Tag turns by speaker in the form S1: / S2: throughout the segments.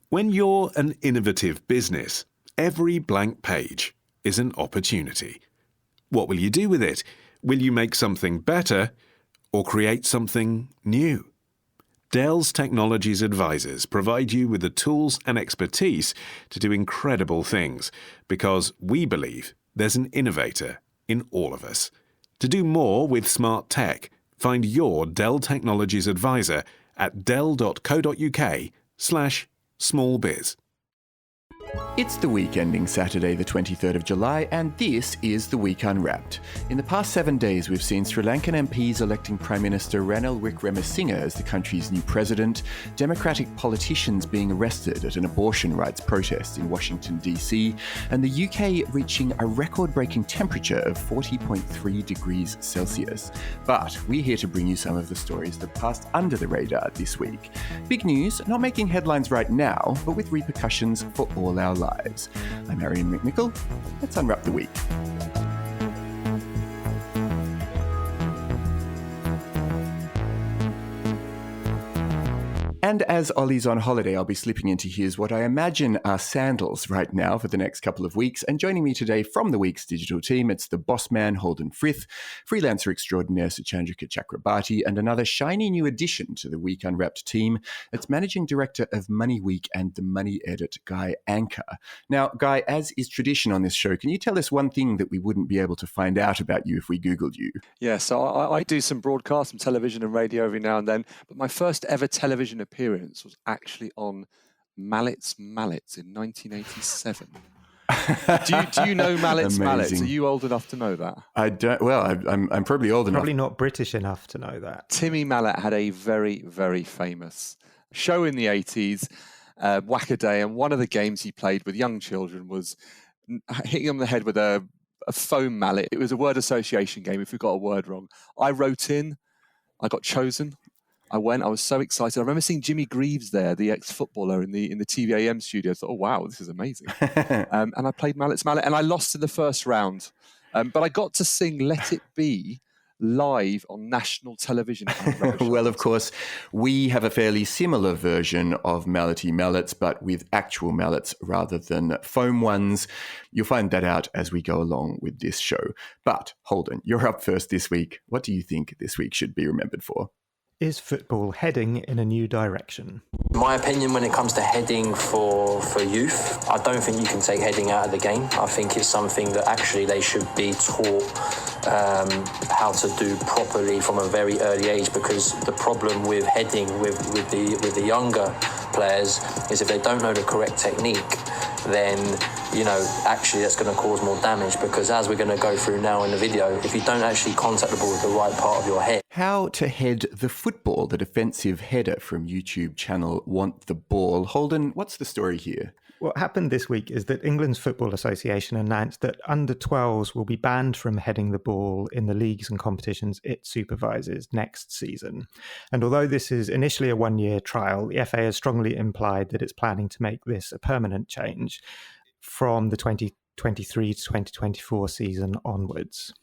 S1: When you're an innovative business, every blank page is an opportunity. What will you do with it? Will you make something better or create something new? Dell's Technologies Advisors provide you with the tools and expertise to do incredible things because we believe there's an innovator in all of us. To do more with smart tech, find your Dell Technologies Advisor at dell.co.uk/smallbiz.
S2: It's the week ending Saturday the 23rd of July, and this is The Week Unwrapped. In the past 7 days, we've seen Sri Lankan MPs electing Prime Minister Ranil Wickremesinghe as the country's new president, Democratic politicians being arrested at an abortion rights protest in Washington, D.C., and the UK reaching a record-breaking temperature of 40.3 degrees Celsius. But we're here to bring you some of the stories that passed under the radar this week. Big news, not making headlines right now, but with repercussions for all our lives. I'm Arion McNicoll. Let's unwrap the week. And as Olly's on holiday, I'll be slipping into his what I imagine are sandals right now for the next couple of weeks. And joining me today from the week's digital team, it's the boss man, Holden Frith, freelancer extraordinaire, Suchandrika Chakrabarti, and another shiny new addition to the Week Unwrapped team. It's managing director of Money Week and the Money Edit, Guy Anker. Now, Guy, as is tradition on this show, can you tell us one thing that we wouldn't be able to find out about you if we Googled you?
S3: Yeah, so I do some broadcasts, some television and radio every now and then, but my first ever television appearance was actually on Mallet's Mallets in 1987. do you know Mallet's Mallets? Are you old enough to know that?
S2: I don't. Well, I'm probably old enough.
S4: Probably not British enough to know that.
S3: Timmy Mallet had a very, very famous show in the 80s, Whack-A-Day, and one of the games he played with young children was hitting them on the head with a foam mallet. It was a word association game if we got a word wrong. I wrote in, I got chosen. I went. I was so excited. I remember seeing Jimmy Greaves there, the ex-footballer, in the TVAM studio. I thought, oh wow, this is amazing. And I played Mallet's Mallet, and I lost in the first round. But I got to sing "Let It Be" live on national television.
S2: Well, of course, we have a fairly similar version of Mallety Mallets, but with actual mallets rather than foam ones. You'll find that out as we go along with this show. But Holden, you're up first this week. What do you think this week should be remembered for?
S4: Is football heading in a new direction?
S5: My opinion when it comes to heading for youth, I don't think you can take heading out of the game. I think it's something that actually they should be taught how to do properly from a very early age, because the problem with heading with the younger players is if they don't know the correct technique, then actually that's going to cause more damage, because as we're going to go through now in the video, if you don't actually contact the ball with the right part of your head.
S2: How to head the football, the defensive header from YouTube channel Want the Ball. Holden, what's the story here?
S4: What happened this week is that England's Football Association announced that under-12s will be banned from heading the ball in the leagues and competitions it supervises next season. And although this is initially a one-year trial, the FA has strongly implied that it's planning to make this a permanent change from the 2023 to 2024 season onwards.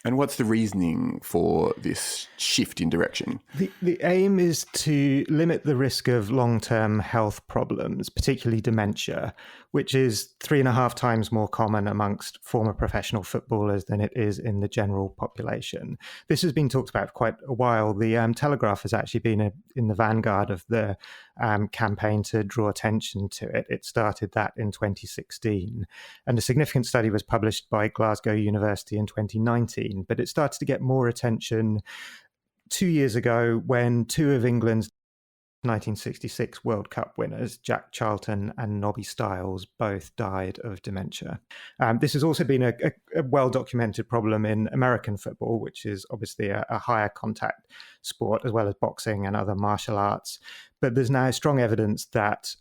S2: And what's the reasoning for this shift in direction?
S4: The aim is to limit the risk of long-term health problems, particularly dementia, which is 3.5 times more common amongst former professional footballers than it is in the general population. This has been talked about for quite a while. The Telegraph has actually been in the vanguard of the campaign to draw attention to it. It started that in 2016. And a significant study was published by Glasgow University in 2019. But it started to get more attention 2 years ago when two of England's 1966 World Cup winners, Jack Charlton and Nobby Stiles, both died of dementia. This has also been a well-documented problem in American football, which is obviously a higher contact sport, as well as boxing and other martial arts. But there's now strong evidence that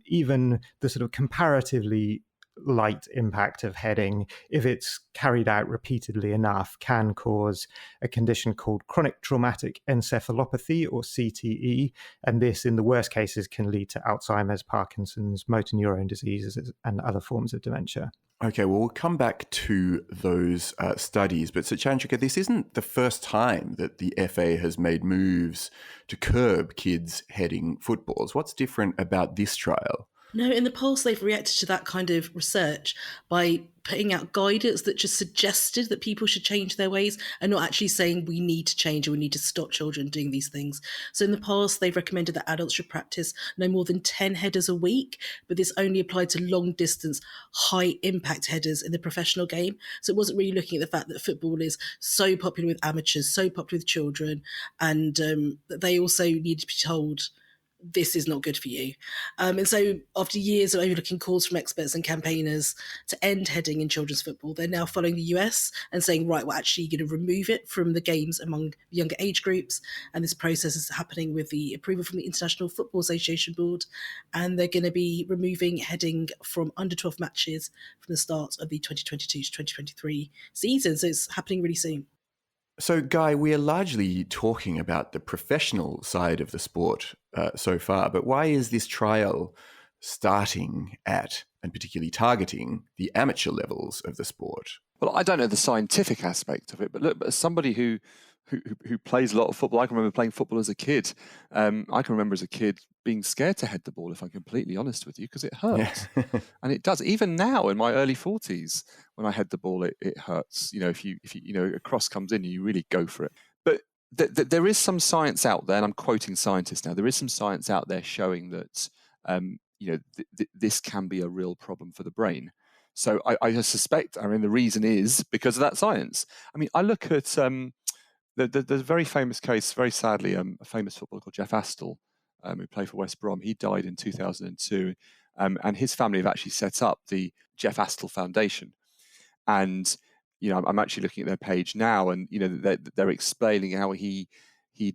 S4: even the sort of comparatively light impact of heading, if it's carried out repeatedly enough, can cause a condition called chronic traumatic encephalopathy, or CTE, and this in the worst cases can lead to Alzheimer's, Parkinson's, motor neurone diseases and other forms of dementia.
S2: Okay, well, we'll come back to those studies. But Suchandrika, this isn't the first time that the FA has made moves to curb kids heading footballs. What's different about this trial?
S6: No, in the past, they've reacted to that kind of research by putting out guidance that just suggested that people should change their ways and not actually saying we need to change or we need to stop children doing these things. So in the past, they've recommended that adults should practice no more than 10 headers a week, but this only applied to long distance, high impact headers in the professional game. So it wasn't really looking at the fact that football is so popular with amateurs, so popular with children, and that they also need to be told this is not good for you. And so after years of overlooking calls from experts and campaigners to end heading in children's football, they're now following the US and saying, right, we're actually going to remove it from the games among younger age groups. And this process is happening with the approval from the International Football Association Board. And they're going to be removing heading from under 12 matches from the start of the 2022 to 2023 season. So it's happening really soon.
S2: So, Guy, we are largely talking about the professional side of the sport so far, but why is this trial starting at and particularly targeting the amateur levels of the sport?
S3: Well, I don't know the scientific aspect of it, but look, but as somebody who plays a lot of football, I can remember playing football as a kid. I can remember as a kid being scared to head the ball, if I'm completely honest with you, because it hurts.
S2: Yeah.
S3: And it does. Even now in my early 40s, when I head the ball, it hurts. If you a cross comes in, you really go for it. But there is some science out there, and I'm quoting scientists now, there is some science out there showing that this can be a real problem for the brain. So I suspect, the reason is because of that science. I look at there's a very famous case, very sadly, a famous footballer called Jeff Astle, who played for West Brom. He died in 2002, and his family have actually set up the Jeff Astle Foundation. And I'm actually looking at their page now, and they're explaining how he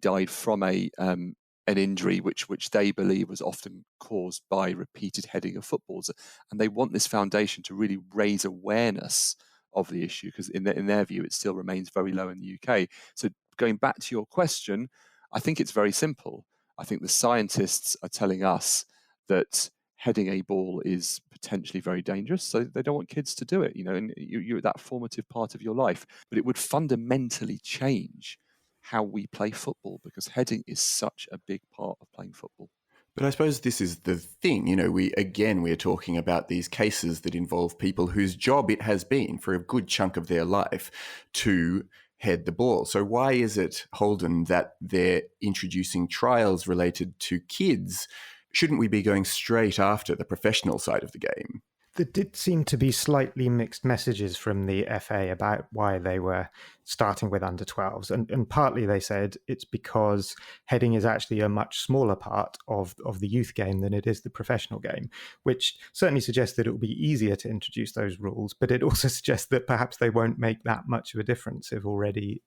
S3: died from an injury which they believe was often caused by repeated heading of footballs, and they want this foundation to really raise awareness of the issue, because in their view it still remains very low in the UK. So going back to your question, I think it's very simple. I think the scientists are telling us that heading a ball is potentially very dangerous, so they don't want kids to do it, and you're at that formative part of your life. But it would fundamentally change how we play football, because heading is such a big part of playing football.
S2: But I suppose this is the thing, we are talking about these cases that involve people whose job it has been for a good chunk of their life to head the ball. So why is it, Holden, that they're introducing trials related to kids? Shouldn't we be going straight after the professional side of the game?
S4: There did seem to be slightly mixed messages from the FA about why they were starting with under 12s. And partly they said it's because heading is actually a much smaller part of the youth game than it is the professional game, which certainly suggests that it will be easier to introduce those rules. But it also suggests that perhaps they won't make that much of a difference if already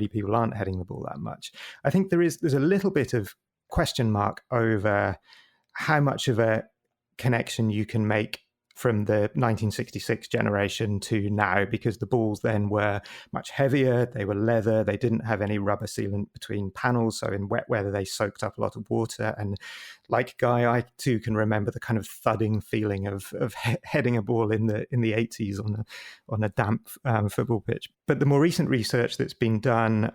S4: people aren't heading the ball that much. I think there's a little bit of question mark over how much of a connection you can make from the 1966 generation to now, because the balls then were much heavier, they were leather, they didn't have any rubber sealant between panels, so in wet weather they soaked up a lot of water. And like Guy, I too can remember the kind of thudding feeling of heading a ball in the 80s on a damp football pitch. But the more recent research that's been done,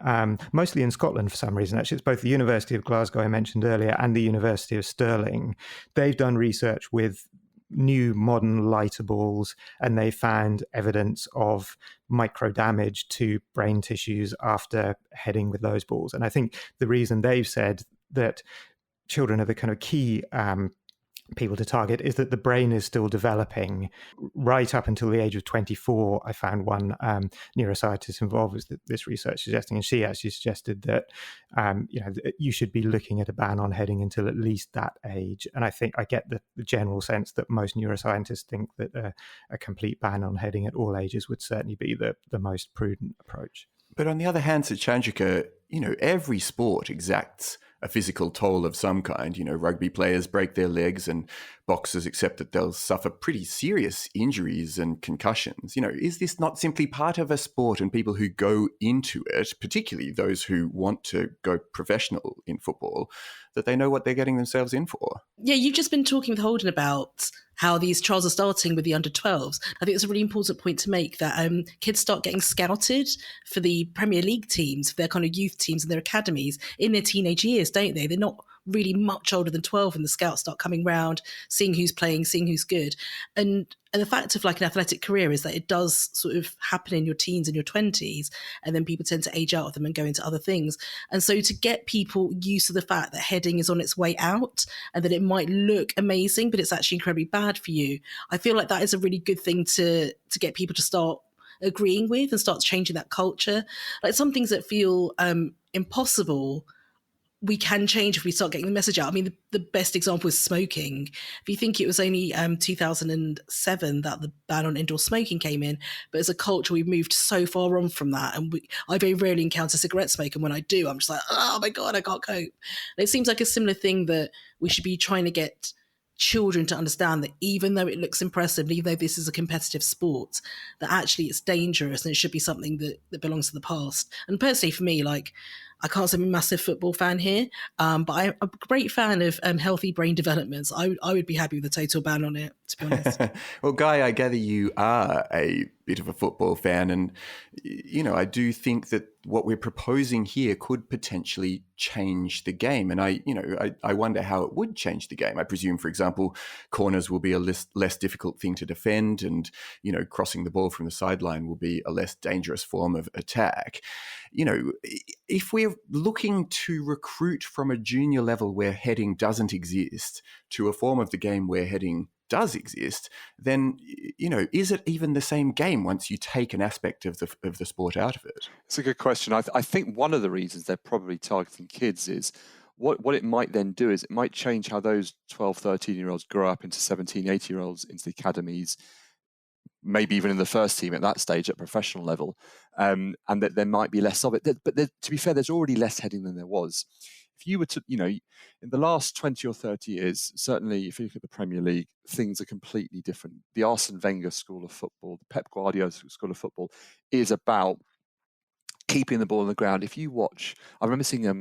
S4: mostly in Scotland for some reason, actually it's both the University of Glasgow I mentioned earlier and the University of Stirling, they've done research with new modern lighter balls, and they found evidence of micro damage to brain tissues after heading with those balls. And I think the reason they've said that children are the kind of key people to target is that the brain is still developing right up until the age of 24. I found one neuroscientist involved with this research suggesting, and she actually suggested that you should be looking at a ban on heading until at least that age. And I think I get the general sense that most neuroscientists think that a complete ban on heading at all ages would certainly be the most prudent approach.
S2: But on the other hand, Suchandrika, every sport exacts a physical toll of some kind. Rugby players break their legs and boxers accept that they'll suffer pretty serious injuries and concussions. Is this not simply part of a sport, and people who go into it, particularly those who want to go professional in football, that they know what they're getting themselves in for?
S6: Yeah, you've just been talking with Holden about how these trials are starting with the under 12s. I think it's a really important point to make that kids start getting scouted for the Premier League teams, for their kind of youth teams and their academies in their teenage years, don't they? They're not really much older than 12 and the scouts start coming round, seeing who's playing, seeing who's good. And the fact of like an athletic career is that it does sort of happen in your teens and your 20s, and then people tend to age out of them and go into other things. And so to get people used to the fact that heading is on its way out and that it might look amazing, but it's actually incredibly bad for you, I feel like that is a really good thing to get people to start agreeing with and start changing that culture. Like some things that feel impossible, we can change if we start getting the message out. I mean, the best example is smoking. If you think it was only 2007 that the ban on indoor smoking came in, but as a culture, we've moved so far on from that. And I very rarely encounter cigarette smoke. And when I do, I'm just like, oh my God, I can't cope. And it seems like a similar thing that we should be trying to get children to understand that even though it looks impressive, and even though this is a competitive sport, that actually it's dangerous and it should be something that belongs to the past. And personally for me, like, I can't say I'm a massive football fan here, but I'm a great fan of healthy brain developments. I would be happy with a total ban on it, to be honest.
S2: Well, Guy, I gather you are a bit of a football fan, and I do think that what we're proposing here could potentially change the game. And I wonder how it would change the game. I presume, for example, corners will be a less difficult thing to defend, and crossing the ball from the sideline will be a less dangerous form of attack. If we're looking to recruit from a junior level where heading doesn't exist to a form of the game where heading does exist, then is it even the same game once you take an aspect of the sport out of it?
S3: It's a good question. I think one of the reasons they're probably targeting kids is what it might then do is it might change how those 12, 13-year-olds grow up into 17, 18-year-olds into the academies, maybe even in the first team at that stage at professional level, and that there might be less of it. But to be fair, there's already less heading than there was. If you were to, in the last 20 or 30 years, certainly if you look at the Premier League, things are completely different. The Arsene Wenger school of football, the Pep Guardiola school of football is about keeping the ball on the ground. If you watch, I remember seeing a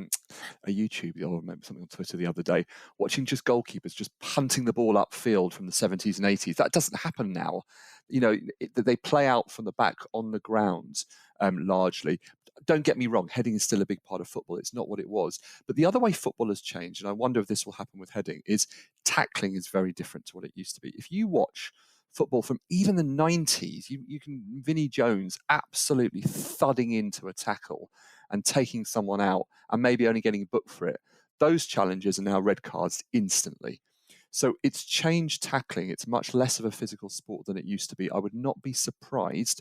S3: YouTube, or maybe something on Twitter the other day, watching just goalkeepers just punting the ball upfield from the 70s and 80s. That doesn't happen now. They play out from the back on the ground largely. Don't get me wrong, heading is still a big part of football. It's not what it was. But the other way football has changed, and I wonder if this will happen with heading, is tackling is very different to what it used to be. If you watch football from even the 90s, you can Vinnie Jones absolutely thudding into a tackle and taking someone out and maybe only getting booked for it. Those challenges are now red cards instantly. So it's changed tackling. It's much less of a physical sport than it used to be. I would not be surprised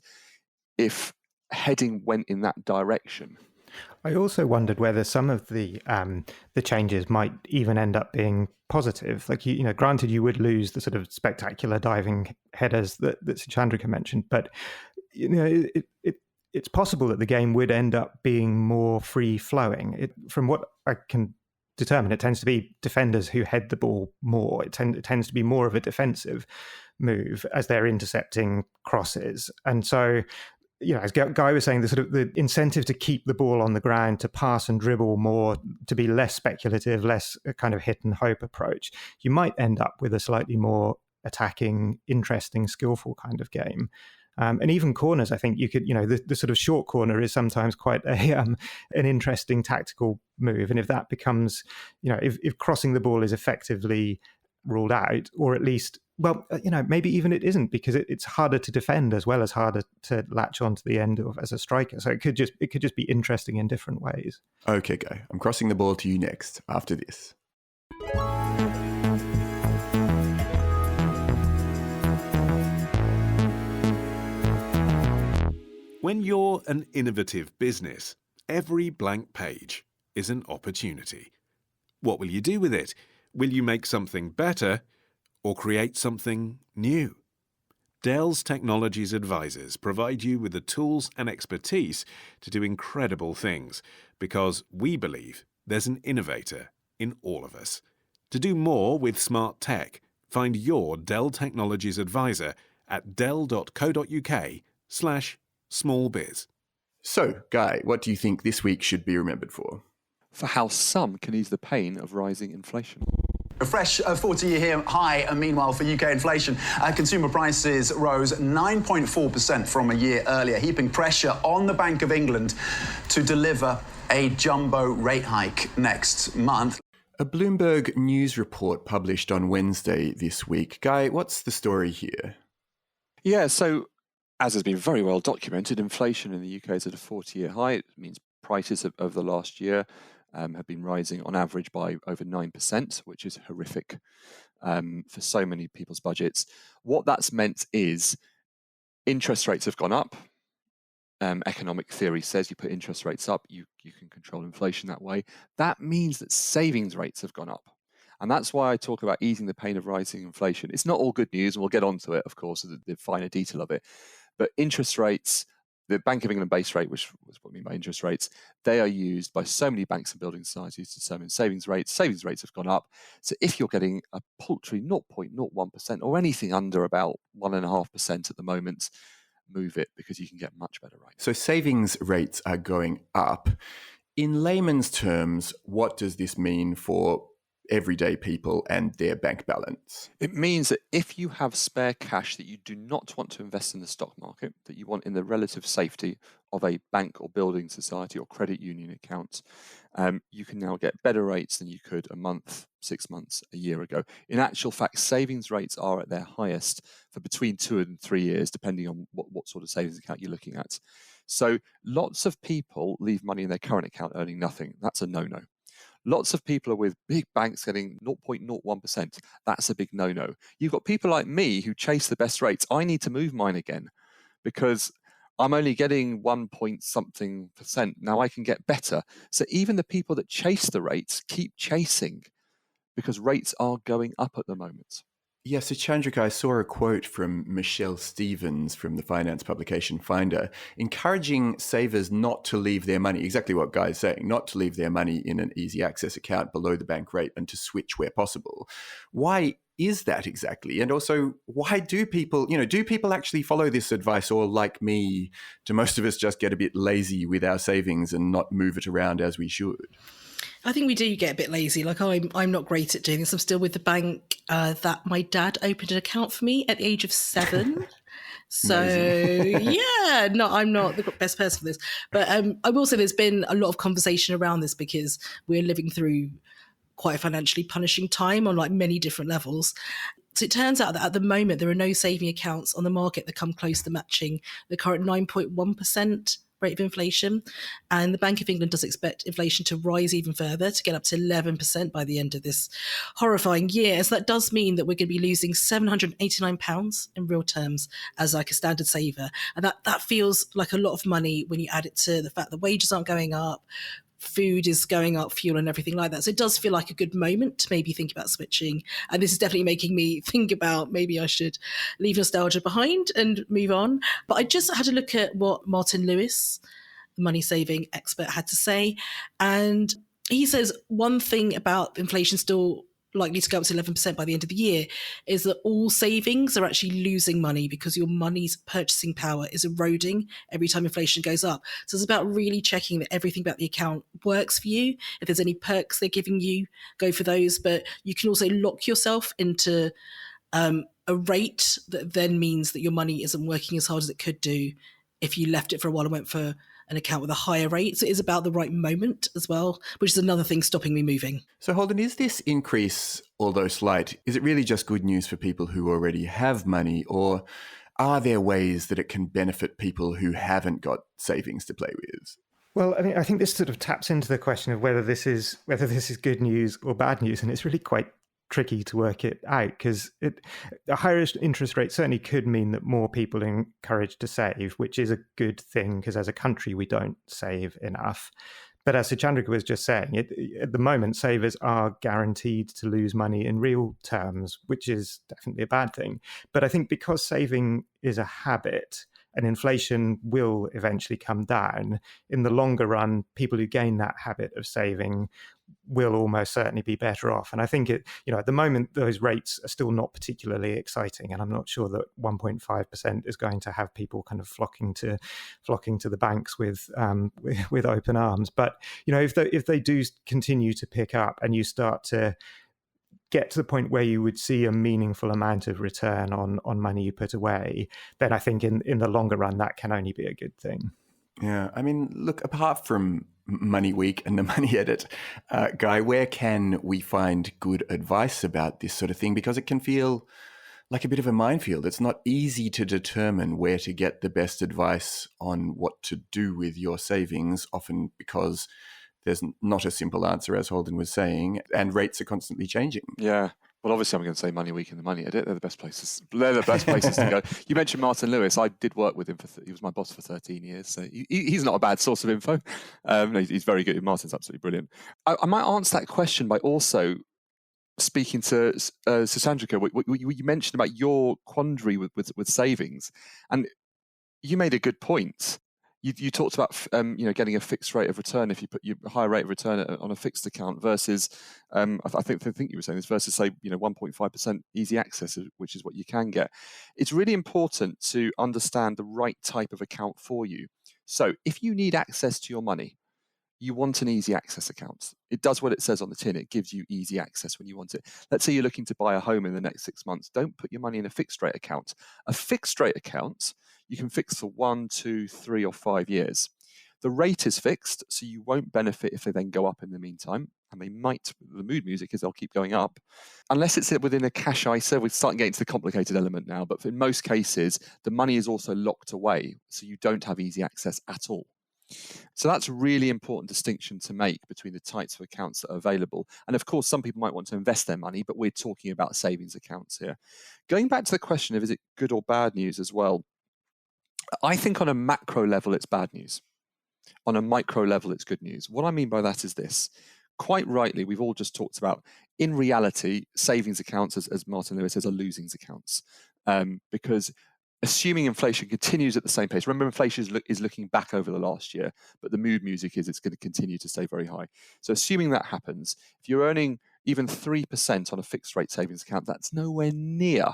S3: if heading went in that direction.
S4: I also wondered whether some of the changes might even end up being positive. Like, granted, you would lose the sort of spectacular diving headers that Suchandrika mentioned, but it's possible that the game would end up being more free flowing. From what I can determine, it tends to be defenders who head the ball more. It tends to be more of a defensive move as they're intercepting crosses, and so, as Guy was saying, the incentive to keep the ball on the ground, to pass and dribble more, to be less speculative, less a kind of hit and hope approach, you might end up with a slightly more attacking, interesting, skillful kind of game. And even corners, I think you could, the sort of short corner is sometimes quite an interesting tactical move. And if that becomes, if crossing the ball is effectively ruled out, or at least, maybe even it isn't, because it's harder to defend as well as harder to latch onto the end of as a striker. So it could just be interesting in different ways.
S2: Okay, Guy, I'm crossing the ball to you next after this.
S1: When you're an innovative business, every blank page is an opportunity. What will you do with it? Will you make something better or create something new? Dell's Technologies Advisors provide you with the tools and expertise to do incredible things, because we believe there's an innovator in all of us. To do more with smart tech, find your Dell Technologies Advisor at dell.co.uk/smallbiz.
S2: So, Guy, what do you think this week should be remembered for?
S3: For how some can ease the pain of rising inflation.
S7: A fresh 40-year high, and meanwhile, for UK inflation, consumer prices rose 9.4% from a year earlier, heaping pressure on the Bank of England to deliver a jumbo rate hike next month.
S2: A Bloomberg News report published on Wednesday this week. Guy, what's the story here?
S3: Yeah, so as has been very well documented, inflation in the UK is at a 40-year high. It means prices over the last year have been rising on average by over 9%, which is horrific for so many people's budgets. What that's meant is interest rates have gone up. Economic theory says you put interest rates up, you can control inflation that way. That means that savings rates have gone up. And that's why I talk about easing the pain of rising inflation. It's not all good news, and we'll get onto it, of course, the finer detail of it. But interest rates, the Bank of England base rate, which was what I mean by interest rates, they are used by so many banks and building societies to determine savings rates. Savings rates have gone up. So if you're getting a paltry 0.01% or anything under about 1.5% at the moment, move it, because you can get much better rates.
S2: So savings rates are going up. In layman's terms, what does this mean for everyday people and their bank balance?
S3: It means that if you have spare cash that you do not want to invest in the stock market, that you want in the relative safety of a bank or building society or credit union account, you can now get better rates than you could a month, 6 months, a year ago. In actual fact, savings rates are at their highest for between 2 and 3 years, depending on what sort of savings account you're looking at. So lots of people leave money in their current account earning nothing. That's a no-no. Lots of people are with big banks getting 0.01%. That's a big no-no. You've got people like me who chase the best rates. I need to move mine again because I'm only getting 1 point something percent. Now I can get better. So even the people that chase the rates keep chasing because rates are going up at the moment.
S2: Yes, so Chandrika, I saw a quote from Michelle Stevens from the finance publication Finder, encouraging savers not to leave their money, exactly what Guy is saying, not to leave their money in an easy access account below the bank rate and to switch where possible. Why is that exactly? And also, why do people actually follow this advice, or like me, do most of us just get a bit lazy with our savings and not move it around as we should?
S6: I think we do get a bit lazy. Like I'm not great at doing this. I'm still with the bank that my dad opened an account for me at the age of 7. So yeah, no, I'm not the best person for this. But I will say there's been a lot of conversation around this because we're living through quite a financially punishing time on like many different levels. So it turns out that at the moment there are no saving accounts on the market that come close to matching the current 9.1% rate of inflation. And the Bank of England does expect inflation to rise even further, to get up to 11% by the end of this horrifying year. So that does mean that we're going to be losing £789 in real terms as like a standard saver. And that feels like a lot of money when you add it to the fact that wages aren't going up, food is going up, fuel and everything like that. So it does feel like a good moment to maybe think about switching. And this is definitely making me think about maybe I should leave nostalgia behind and move on. But I just had a look at what Martin Lewis, the money saving expert, had to say. And he says one thing about inflation still likely to go up to 11% by the end of the year is that all savings are actually losing money because your money's purchasing power is eroding every time inflation goes up. So it's about really checking that everything about the account works for you. If there's any perks they're giving you, go for those. But you can also lock yourself into a rate that then means that your money isn't working as hard as it could do if you left it for a while and went for an account with a higher rate. So it is about the right moment as well, which is another thing stopping me moving.
S2: So Holden, is this increase, although slight, is it really just good news for people who already have money, or are there ways that it can benefit people who haven't got savings to play with?
S4: Well, I mean, I think this sort of taps into the question of whether this is good news or bad news, and it's really quite tricky to work it out because a higher interest rate certainly could mean that more people are encouraged to save, which is a good thing because as a country we don't save enough. But as Suchandrika was just saying, at the moment savers are guaranteed to lose money in real terms, which is definitely a bad thing. But I think because saving is a habit and inflation will eventually come down, in the longer run, people who gain that habit of saving will almost certainly be better off. And I think at the moment, those rates are still not particularly exciting. And I'm not sure that 1.5% is going to have people kind of flocking to the banks with open arms. But, if they do continue to pick up and you start to get to the point where you would see a meaningful amount of return on money you put away, then I think in the longer run, that can only be a good thing.
S2: Yeah, I mean, look, apart from Money Week and the Money Edit, Guy, where can we find good advice about this sort of thing? Because it can feel like a bit of a minefield. It's not easy to determine where to get the best advice on what to do with your savings, often because there's not a simple answer, as Holden was saying, and rates are constantly changing.
S3: Yeah. Well, obviously, I'm going to say Money Week and the Money Edit. They're the best places. They're the best places to go. You mentioned Martin Lewis. I did work with him he was my boss for 13 years. So he's not a bad source of info. No, he's very good. Martin's absolutely brilliant. I might answer that question by also speaking to Suchandrika. You mentioned about your quandary with savings, and you made a good point. You talked about getting a fixed rate of return if you put your higher rate of return on a fixed account versus I think you were saying this versus say 1.5% easy access, which is what you can get. It's really important to understand the right type of account for you. So if you need access to your money, you want an easy access account. It does what it says on the tin. It gives you easy access when you want it. Let's say you're looking to buy a home in the next 6 months. Don't put your money in a fixed rate account. A fixed rate account you can fix for 1, 2, 3, or 5 years. The rate is fixed, so you won't benefit if they then go up in the meantime. And they might, the mood music is they'll keep going up. Unless it's within a cash ISA, we're starting getting to the complicated element now. But in most cases, the money is also locked away, so you don't have easy access at all. So that's a really important distinction to make between the types of accounts that are available. And of course, some people might want to invest their money, but we're talking about savings accounts here. Going back to the question of is it good or bad news as well, I think on a macro level, it's bad news. On a micro level, it's good news. What I mean by that is this. Quite rightly, we've all just talked about, in reality, savings accounts, as Martin Lewis says, are losings accounts. Because assuming inflation continues at the same pace, remember inflation is looking back over the last year, but the mood music is it's going to continue to stay very high. So assuming that happens, if you're earning even 3% on a fixed rate savings account, that's nowhere near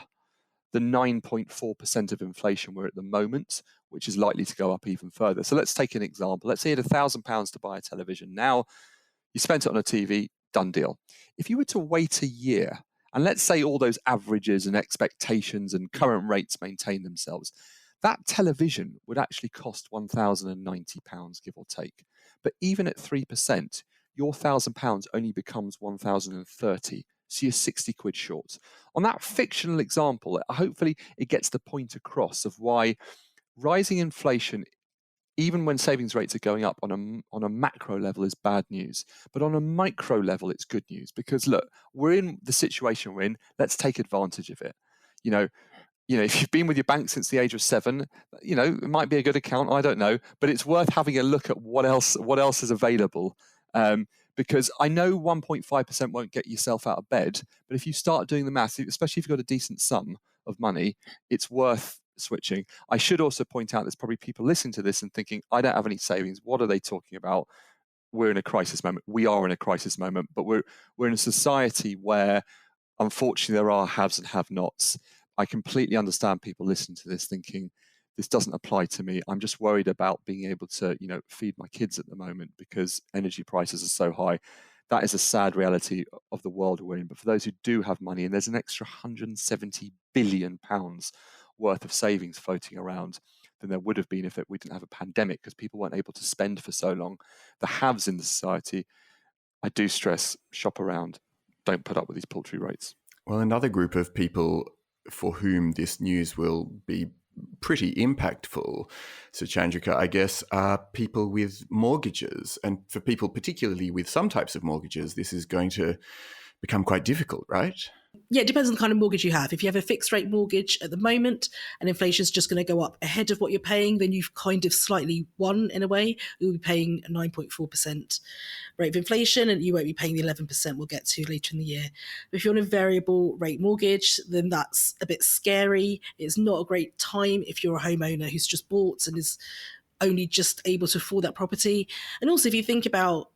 S3: the 9.4% of inflation we're at the moment, which is likely to go up even further. So let's take an example. Let's say you had £1,000 to buy a television. Now you spent it on a TV, done deal. If you were to wait a year, and let's say all those averages and expectations and current rates maintain themselves, that television would actually cost £1,090, give or take. But even at 3%, your £1,000 only becomes £1,030. So you're 60 quid short. On that fictional example, hopefully it gets the point across of why rising inflation, even when savings rates are going up on a macro level, is bad news. But on a micro level, it's good news because look, we're in the situation we're in. Let's take advantage of it. If you've been with your bank since the age of 7, it might be a good account. I don't know, but it's worth having a look at what else is available. Because I know 1.5% won't get yourself out of bed, but if you start doing the maths, especially if you've got a decent sum of money, it's worth switching. I should also point out there's probably people listening to this and thinking, I don't have any savings. What are they talking about? We're in a crisis moment. We are in a crisis moment, but we're in a society where, unfortunately, there are haves and have-nots. I completely understand people listening to this thinking, this doesn't apply to me. I'm just worried about being able to, feed my kids at the moment because energy prices are so high. That is a sad reality of the world we're in. But for those who do have money, and there's an extra £170 billion worth of savings floating around than there would have been if we didn't have a pandemic because people weren't able to spend for so long. The haves in the society, I do stress, shop around. Don't put up with these paltry rates.
S2: Well, another group of people for whom this news will be pretty impactful, Suchandrika, I guess, are people with mortgages. And for people particularly with some types of mortgages, this is going to become quite difficult, right?
S6: Yeah, it depends on the kind of mortgage you have. If you have a fixed rate mortgage at the moment and inflation is just going to go up ahead of what you're paying, then you've kind of slightly won in a way. You'll be paying a 9.4% rate of inflation and you won't be paying the 11% we'll get to later in the year. But if you're on a variable rate mortgage, then that's a bit scary. It's not a great time if you're a homeowner who's just bought and is only just able to afford that property. And also if you think about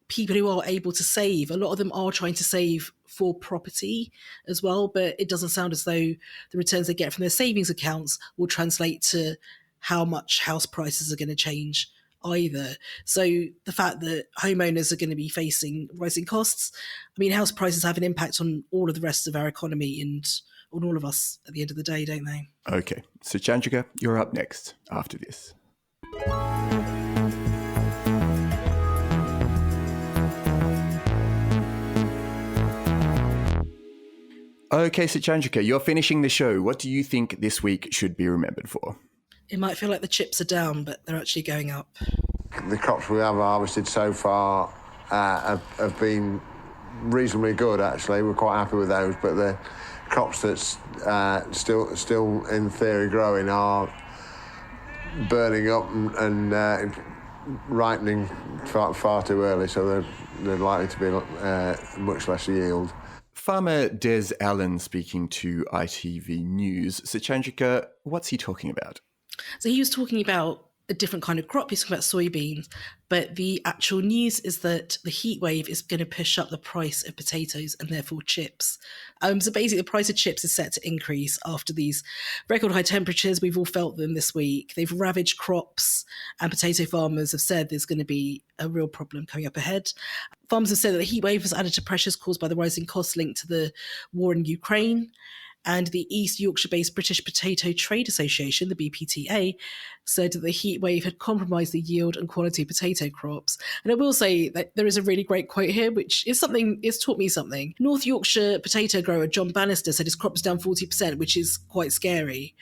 S6: people who are able to save, a lot of them are trying to save for property as well, but it doesn't sound as though the returns they get from their savings accounts will translate to how much house prices are going to change either. So the fact that homeowners are going to be facing rising costs, I mean, house prices have an impact on all of the rest of our economy and on all of us at the end of the day, don't they?
S2: Okay, so Suchandrika, you're up next after this. Okay, Suchandrika, you're finishing the show. What do you think this week should be remembered for?
S6: It might feel like the chips are down, but they're actually going up.
S8: The crops we have harvested so far have been reasonably good, actually. We're quite happy with those, but the crops that's still in theory growing are burning up and ripening far too early, so they're likely to be much less yield.
S2: Farmer Des Allen speaking to ITV News. Suchandrika, what's he talking about?
S6: So he was talking about a different kind of crop. He's talking about soybeans, but the actual news is that the heat wave is going to push up the price of potatoes and therefore chips. So basically, the price of chips is set to increase after these record high temperatures. We've all felt them this week. They've ravaged crops, and potato farmers have said there's going to be a real problem coming up ahead. Farmers have said that the heat wave has added to pressures caused by the rising costs linked to the war in Ukraine. And the East Yorkshire-based British Potato Trade Association, the BPTA, said that the heat wave had compromised the yield and quality of potato crops. And I will say that there is a really great quote here, which is something, it's taught me something. North Yorkshire potato grower John Bannister said his crop was down 40%, which is quite scary.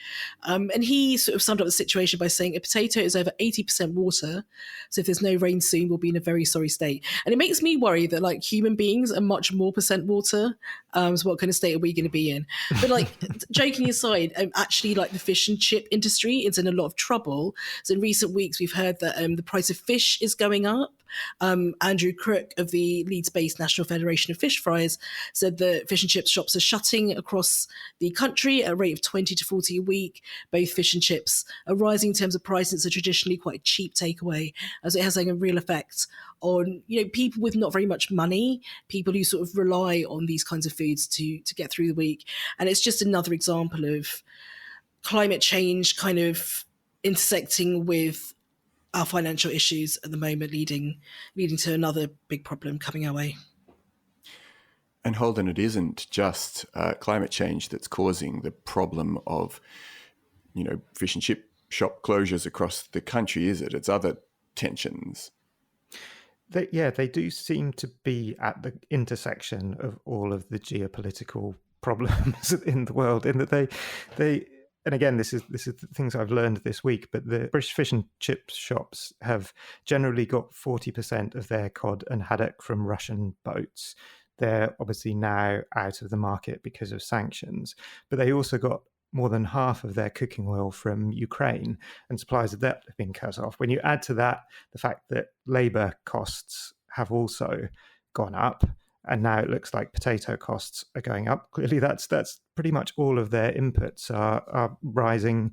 S6: And he sort of summed up the situation by saying a potato is over 80% water, so if there's no rain soon, we'll be in a very sorry state. And it makes me worry that like human beings are much more percent water. So what kind of state are we going to be in? But like joking aside, actually like the fish and chip industry is in a lot of trouble. So in recent weeks, we've heard that the price of fish is going up. Andrew Crook of the Leeds-based National Federation of Fish Fryers said that fish and chip shops are shutting across the country at a rate of 20 to 40 a week. Both fish and chips are rising in terms of price. It's a traditionally quite cheap takeaway, as it has a real effect on people with not very much money, people who sort of rely on these kinds of foods to get through the week. And it's just another example of climate change kind of intersecting with our financial issues at the moment, leading to another big problem coming our way.
S2: And Holden, it isn't just climate change that's causing the problem of, fish and chip shop closures across the country, is it? It's other tensions.
S4: They do seem to be at the intersection of all of the geopolitical problems in the world, in that they and again, this is the things I've learned this week, but the British fish and chip shops have generally got 40% of their cod and haddock from Russian boats. They're obviously now out of the market because of sanctions, but they also got more than half of their cooking oil from Ukraine, and supplies of that have been cut off. When you add to that the fact that labour costs have also gone up, and now it looks like potato costs are going up. Clearly, that's pretty much all of their inputs are rising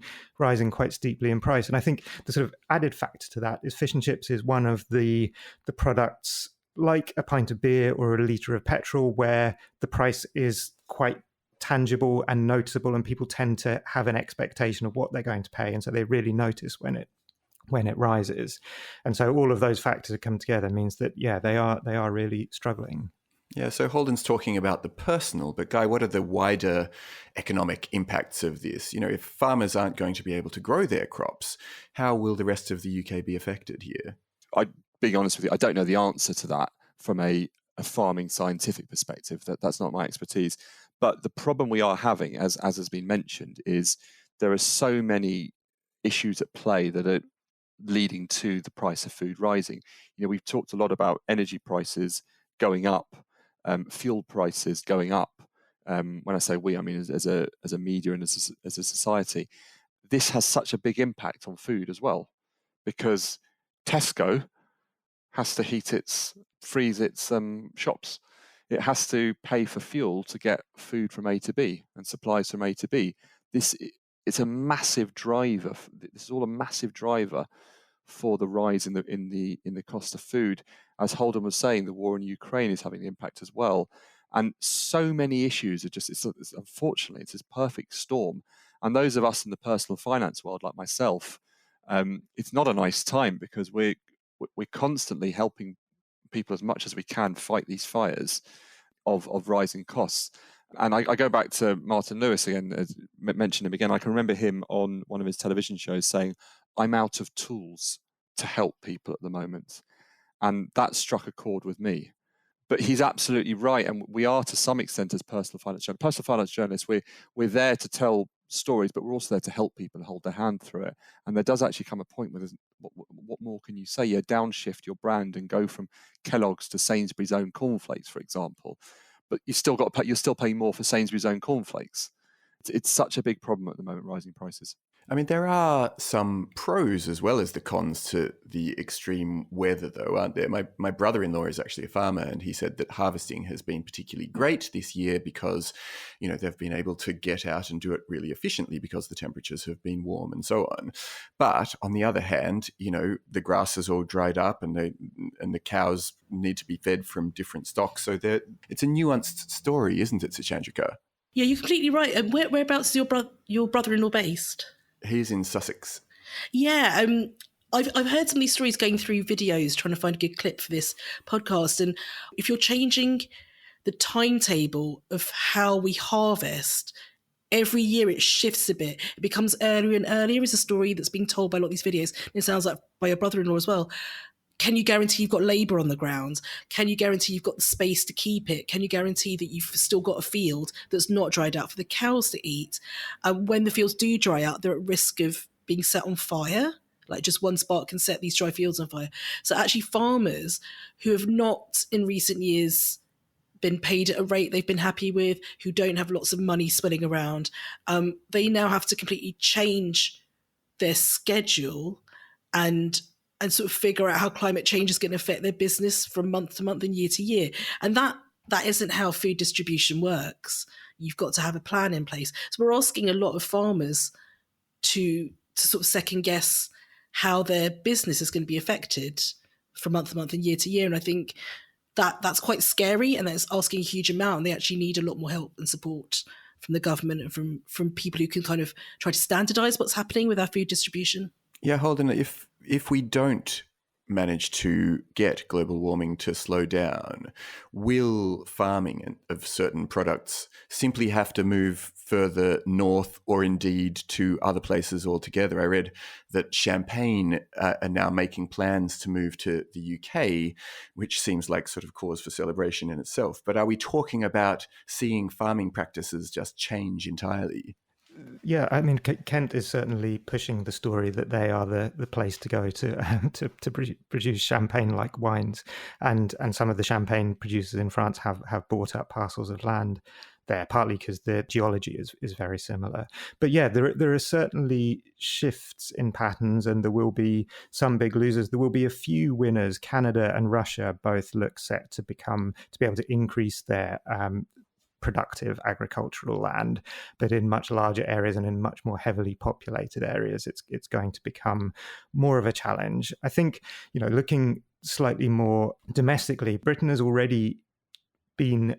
S4: quite steeply in price. And I think the sort of added factor to that is fish and chips is one of the products, like a pint of beer or a litre of petrol, where the price is quite tangible and noticeable, and people tend to have an expectation of what they're going to pay, and so they really notice when it rises. And so all of those factors that come together means that they are really struggling.
S2: Yeah, so Holden's talking about the personal, but Guy, what are the wider economic impacts of this? If farmers aren't going to be able to grow their crops, how will the rest of the UK be affected here?
S3: I'd be honest with you, I don't know the answer to that from a farming scientific perspective. That's not my expertise. But the problem we are having, as has been mentioned, is there are so many issues at play that are leading to the price of food rising. We've talked a lot about energy prices going up, fuel prices going up. When I say we, I mean as a media and as a society. This has such a big impact on food as well, because Tesco has to freeze its shops. It has to pay for fuel to get food from A to B and supplies from A to B. It's a massive driver. This is all a massive driver for the rise in the cost of food. As Holden was saying, the war in Ukraine is having the impact as well. And so many issues are unfortunately, it's this perfect storm. And those of us in the personal finance world, like myself, it's not a nice time, because we're constantly helping people as much as we can fight these fires of rising costs. And I go back to Martin Lewis again, as mentioned him again. I can remember him on one of his television shows saying, "I'm out of tools to help people at the moment." And that struck a chord with me. But he's absolutely right. And we are, to some extent, as personal finance journalists, we're there to tell stories, but we're also there to help people and hold their hand through it. And there does actually come a point where there's, what more can you say? You downshift your brand and go from Kellogg's to Sainsbury's own cornflakes, for example. But you're still paying more for Sainsbury's own cornflakes. It's such a big problem at the moment, rising prices.
S2: I mean, there are some pros as well as the cons to the extreme weather, though, aren't there? My brother-in-law is actually a farmer, and he said that harvesting has been particularly great this year because, they've been able to get out and do it really efficiently because the temperatures have been warm and so on. But on the other hand, the grass is all dried up, and the cows need to be fed from different stocks. So it's a nuanced story, isn't it, Suchandrika?
S6: Yeah, you're completely right. And whereabouts is your brother-in-law based?
S2: He's in Sussex.
S6: Yeah, I've heard some of these stories going through videos, trying to find a good clip for this podcast. And if you're changing the timetable of how we harvest, every year it shifts a bit. It becomes earlier and earlier is a story that's being told by a lot of these videos. And it sounds like by your brother-in-law as well. Can you guarantee you've got labour on the ground? Can you guarantee you've got the space to keep it? Can you guarantee that you've still got a field that's not dried out for the cows to eat? When the fields do dry out, they're at risk of being set on fire. Like just one spark can set these dry fields on fire. So actually farmers who have not in recent years been paid at a rate they've been happy with, who don't have lots of money swirling around, they now have to completely change their schedule and sort of figure out how climate change is going to affect their business from month to month and year to year. And that isn't how food distribution works. You've got to have a plan in place. So we're asking a lot of farmers to sort of second guess how their business is going to be affected from month to month and year to year. And I think that's quite scary, and that's asking a huge amount. And they actually need a lot more help and support from the government and from people who can kind of try to standardize what's happening with our food distribution.
S2: Yeah, Holden, if we don't manage to get global warming to slow down, will farming of certain products simply have to move further north or indeed to other places altogether? I read that Champagne are now making plans to move to the UK, which seems like sort of cause for celebration in itself. But are we talking about seeing farming practices just change entirely?
S4: Yeah, I mean, Kent is certainly pushing the story that they are the place to go to produce champagne-like wines, and some of the champagne producers in France have bought up parcels of land there, partly because the geology is very similar. But yeah, there are certainly shifts in patterns, and there will be some big losers. There will be a few winners. Canada and Russia both look set to be able to increase their productive agricultural land, but in much larger areas and in much more heavily populated areas, it's going to become more of a challenge. I think, looking slightly more domestically, Britain has already been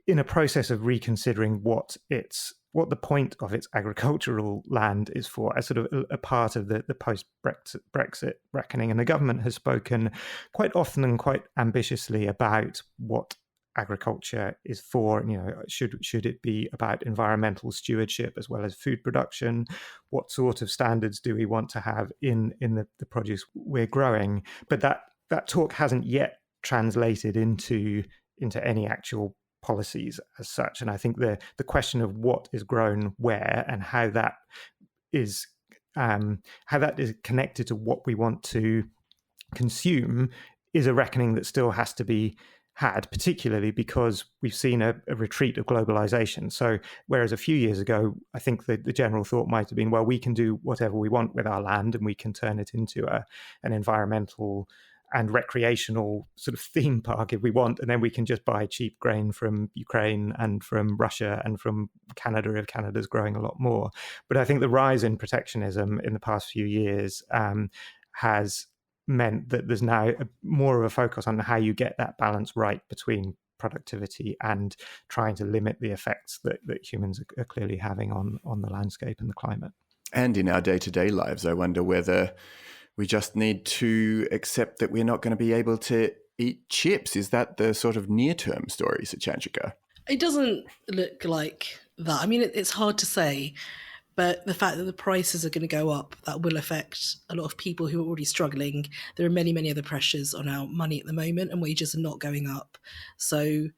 S4: in a process of reconsidering what the point of its agricultural land is for, as sort of a part of the post-Brexit reckoning. And the government has spoken quite often and quite ambitiously about what agriculture is for. Should it be about environmental stewardship as well as food production? What sort of standards do we want to have in the produce we're growing? But that talk hasn't yet translated into any actual policies as such. And I think the question of what is grown where and how that is connected to what we want to consume is a reckoning that still has to be had, particularly because we've seen a retreat of globalization. So whereas a few years ago, I think the general thought might have been, well, we can do whatever we want with our land and we can turn it into an environmental and recreational sort of theme park if we want, and then we can just buy cheap grain from Ukraine and from Russia and from Canada if Canada's growing a lot more. But I think the rise in protectionism in the past few years has meant that there's now more of a focus on how you get that balance right between productivity and trying to limit the effects that humans are clearly having on the landscape and the climate.
S2: And in our day-to-day lives, I wonder whether we just need to accept that we're not going to be able to eat chips. Is that the sort of near-term story, Suchandrika?
S6: It doesn't look like that. I mean, it's hard to say, but the fact that the prices are going to go up, that will affect a lot of people who are already struggling. There are many, many other pressures on our money at the moment, and wages are not going up. So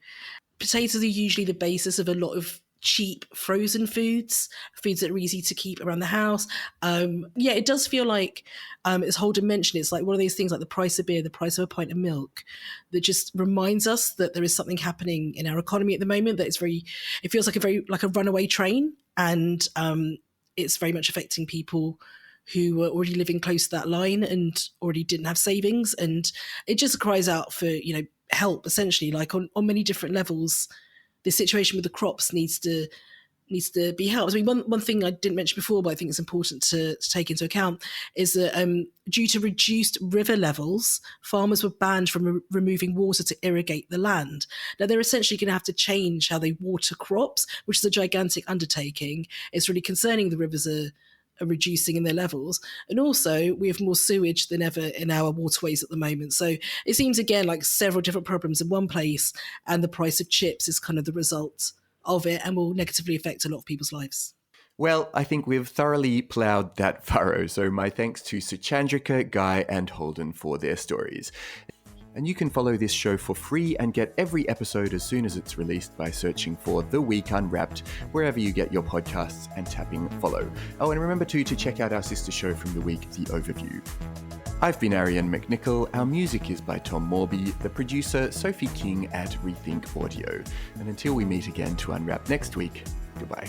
S6: potatoes are usually the basis of a lot of cheap frozen foods that are easy to keep around the house. It does feel like, as Holden mentioned, it's like one of those things like the price of beer, the price of a pint of milk, that just reminds us that there is something happening in our economy at the moment that it feels like a runaway train, and it's very much affecting people who were already living close to that line and already didn't have savings. And it just cries out for, help, essentially, like on many different levels. The situation with the crops needs to be helped. I mean, one thing I didn't mention before, but I think it's important to take into account, is that due to reduced river levels, farmers were banned from removing water to irrigate the land. Now, they're essentially going to have to change how they water crops, which is a gigantic undertaking. It's really concerning. The rivers are reducing in their levels, and also we have more sewage than ever in our waterways at the moment. So it seems, again, like several different problems in one place, and the price of chips is kind of the result of it and will negatively affect a lot of people's lives.
S2: Well, I think we've thoroughly ploughed that furrow, so my thanks to Suchandrika, Guy and Holden for their stories. And you can follow this show for free and get every episode as soon as it's released by searching for The Week Unwrapped wherever you get your podcasts and tapping follow. Oh, and remember too to check out our sister show from the week, The Overview. I've been Arion McNicoll. Our music is by Tom Morby, the producer Sophie King at Rethink Audio. And until we meet again to unwrap next week, goodbye.